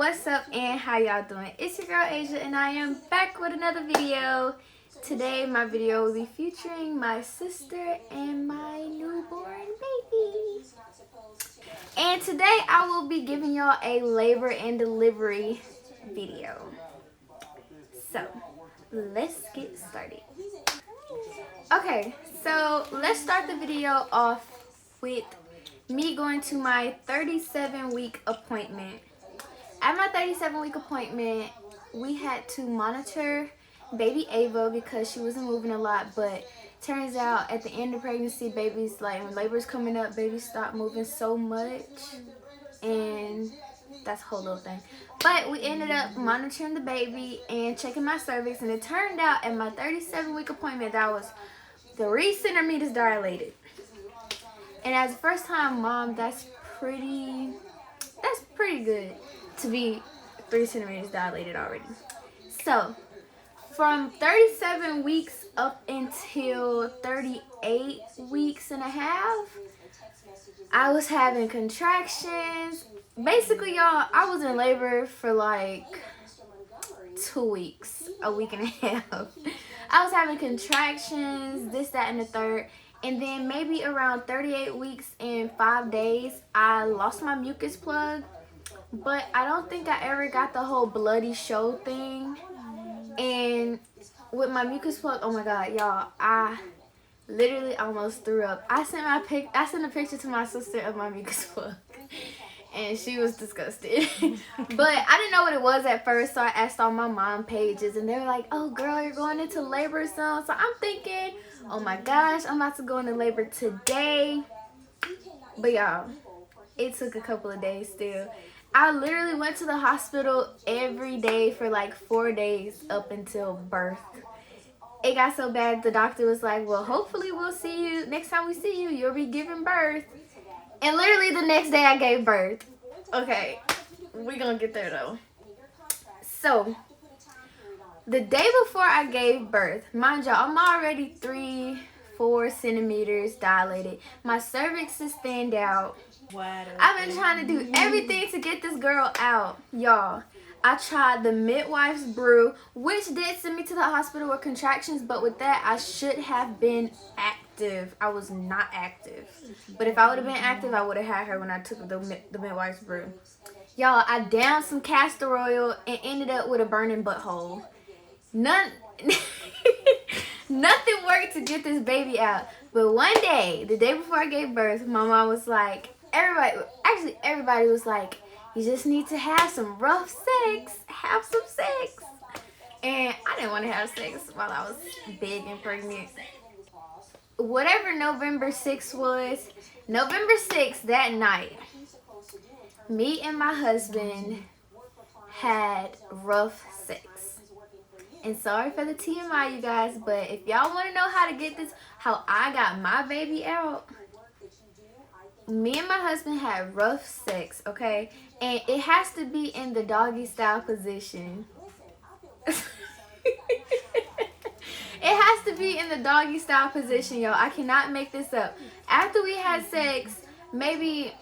What's up and how y'all doing? It's your girl Asia and I am back with another video. Today my video will be featuring my sister and my newborn baby. And today I will be giving y'all a labor and delivery video. So let's get started. Okay, so let's start the video off with me going to my 37-week appointment. At my 37-week appointment, we had to monitor baby Ava because she wasn't moving a lot, but turns out at the end of pregnancy, babies, like when labor's coming up, babies stop moving so much, and that's a whole little thing. But we ended up monitoring the baby and checking my cervix, and it turned out at my 37-week appointment that I was 3 centimeters dilated. And as a first-time mom, that's pretty good to be 3 centimeters dilated already. So from 37 weeks up until 38 weeks and a half, I was having contractions. Basically, y'all, I was in labor for like 2 weeks, a week and a half. I was having contractions, this, that, and the third. And then maybe around 38 weeks and 5 days, I lost my mucus plug. But I don't think I ever got the whole bloody show thing. And with my mucus plug, oh my god, y'all, I literally almost threw up. I sent a picture to my sister of my mucus plug, and she was disgusted. But I didn't know what it was at first, so I asked all my mom pages, and they were like, "Oh girl, you're going into labor soon." So I'm thinking, oh my gosh, I'm about to go into labor today. But y'all, it took a couple of days still. I literally went to the hospital every day for like 4 days up until birth. It got so bad, the doctor was like, well, hopefully we'll see you. Next time we see you, you'll be giving birth. And literally the next day I gave birth. Okay, we're gonna get there though. So, the day before I gave birth, mind y'all, I'm already 3-4 centimeters dilated. My cervix is thinned out. I've been trying to do everything to get this girl out, y'all. I tried the midwife's brew, which did send me to the hospital with contractions, but with that, I should have been active. I was not active. But if I would have been active, I would have had her when I took the midwife's brew. Y'all, I downed some castor oil and ended up with a burning butthole. Nothing worked to get this baby out. But one day, the day before I gave birth, my mom was like, everybody was like, you just need to have some rough sex. Have some sex. And I didn't want to have sex while I was big and pregnant. Whatever November 6th was, November 6th, that night, me and my husband had rough sex. And sorry for the TMI, you guys, but if y'all want to know how to get this, how I got my baby out, me and my husband had rough sex, okay? And it has to be in the doggy style position. It has to be in the doggy style position, y'all. I cannot make this up. After we had sex, maybe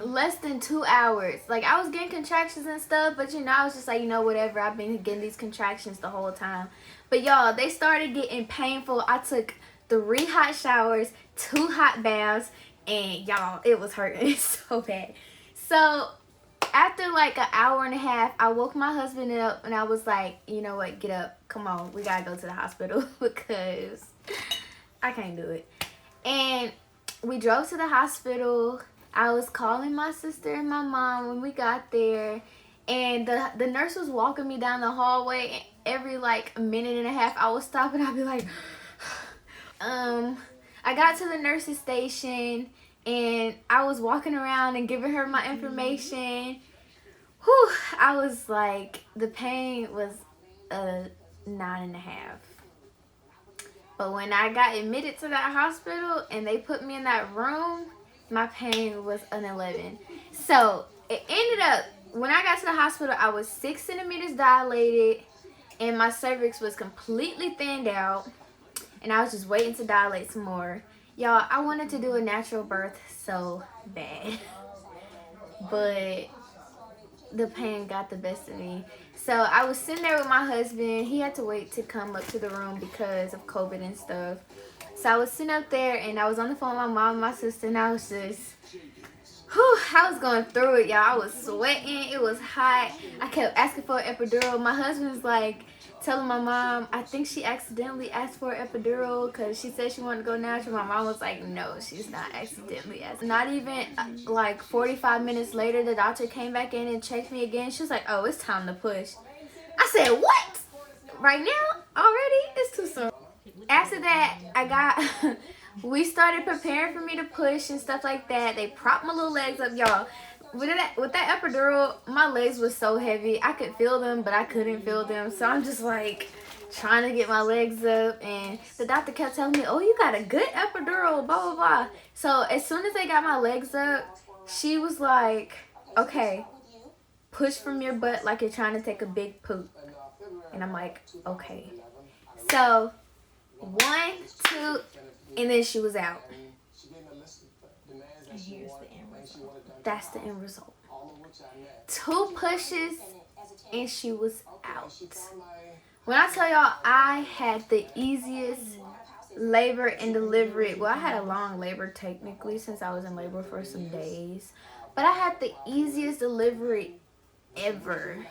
less than 2 hours. Like, I was getting contractions and stuff, but you know, I was just like, you know, whatever. I've been getting these contractions the whole time. But y'all, they started getting painful. I took 3 hot showers, 2 hot baths, and y'all, it was hurting so bad. So after like an hour and a half, I woke my husband up and I was like, you know what, get up, come on, we gotta go to the hospital because I can't do it. And we drove to the hospital. I was calling my sister and my mom when we got there, and the nurse was walking me down the hallway. Every like minute and a half I would stop and I'd be like I got to the nurse's station and I was walking around and giving her my information. Whew, I was like, the pain was a 9.5. But when I got admitted to that hospital and they put me in that room, my pain was an 11. So it ended up, when I got to the hospital, I was 6 centimeters dilated and my cervix was completely thinned out. And I was just waiting to dilate some more. Y'all, I wanted to do a natural birth so bad. But the pain got the best of me. So I was sitting there with my husband. He had to wait to come up to the room because of COVID and stuff. So I was sitting up there and I was on the phone with my mom and my sister, and I was just, whew, I was going through it, y'all. I was sweating. It was hot. I kept asking for an epidural. My husband's like telling my mom, I think she accidentally asked for an epidural because she said she wanted to go natural. My mom was like, no, she's not accidentally asking. Not even like 45 minutes later, the doctor came back in and checked me again. She was like, oh, it's time to push. I said, what? Right now? Already? It's too soon. After that, we started preparing for me to push and stuff like that. They propped my little legs up, y'all. With that epidural, my legs were so heavy. I could feel them, but I couldn't feel them. So I'm just like trying to get my legs up. And the doctor kept telling me, oh, you got a good epidural, blah, blah, blah. So as soon as they got my legs up, she was like, okay, push from your butt like you're trying to take a big poop. And I'm like, okay. So 1, 2, and then she was out. And here's the end result. That's the end result. 2 pushes and she was out. When I tell y'all, I had the easiest labor and delivery. Well, I had a long labor technically since I was in labor for some days. But I had the easiest delivery ever.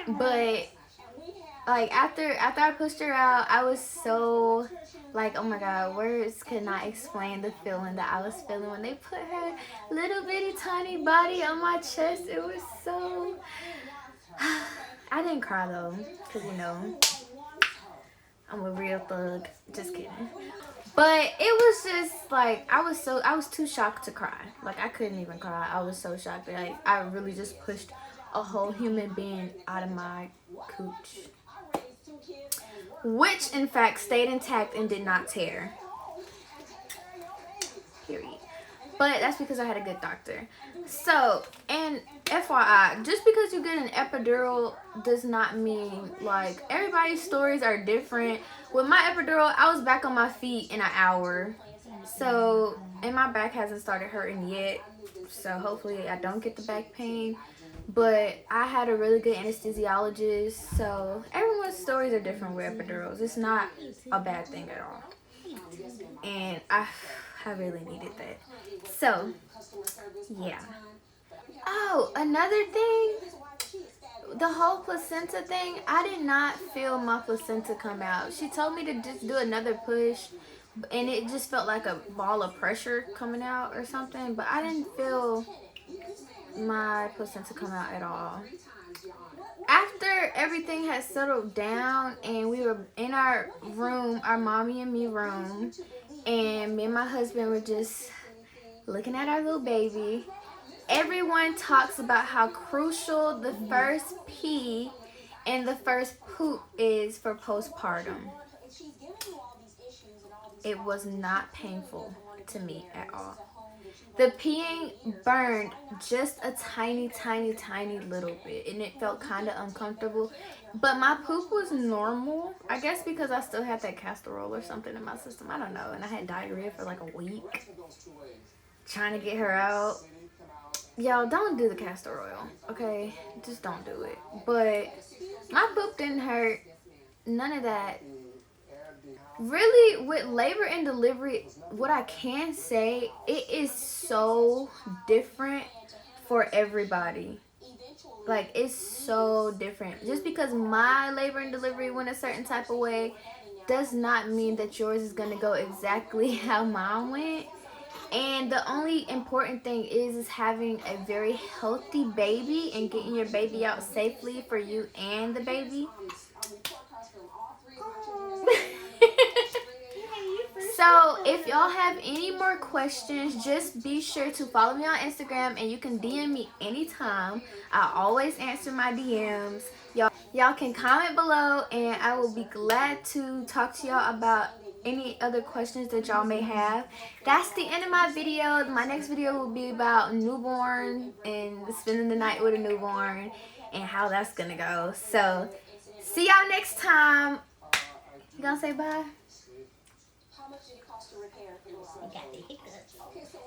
But like after I pushed her out, I was so like, oh my god, words could not explain the feeling that I was feeling when they put her little bitty tiny body on my chest. It was so I didn't cry though, because you know I'm a real thug. Just kidding. But it was just like I was too shocked to cry. Like I couldn't even cry. I was so shocked. Like I really just pushed a whole human being out of my cooch, which in fact stayed intact and did not tear. Period. But that's because I had a good doctor. So, and FYI, just because you get an epidural does not mean, like, everybody's stories are different. With my epidural, I was back on my feet in an hour. So, and my back hasn't started hurting yet. So hopefully I don't get the back pain. But I had a really good anesthesiologist. So everyone's stories are different with epidurals. It's not a bad thing at all. And I really needed that. So, yeah. Oh, another thing, the whole placenta thing, I did not feel my placenta come out. She told me to just do another push, and it just felt like a ball of pressure coming out or something, but I didn't feel my placenta come out at all. After everything had settled down and we were in our room, our mommy and me room, and me and my husband were just looking at our little baby, everyone talks about how crucial the first pee and the first poop is for postpartum. It was not painful to me at all. The peeing burned just a tiny, tiny, tiny little bit, and it felt kind of uncomfortable. But my poop was normal. I guess because I still had that castor oil or something in my system. I don't know. And I had diarrhea for like a week. Trying to get her out. Y'all, don't do the castor oil, okay? Just don't do it. But my poop didn't hurt. None of that. Really, with labor and delivery, what I can say, it is so different for everybody. Like, it's so different. Just because my labor and delivery went a certain type of way does not mean that yours is going to go exactly how mine went. And the only important thing is having a very healthy baby and getting your baby out safely for you and the baby. So if y'all have any more questions, just be sure to follow me on Instagram, and you can DM me anytime. I always answer my DMs. Y'all can comment below, and I will be glad to talk to y'all about any other questions that y'all may have. That's the end of my video. My next video will be about newborn and spending the night with a newborn and how that's gonna go. So see y'all next time. You gonna say bye? How much did it cost to repair? You got the hiccups. Okay, so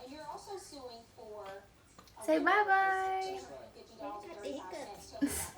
and you're also suing for. Say bye bye. got the hiccups.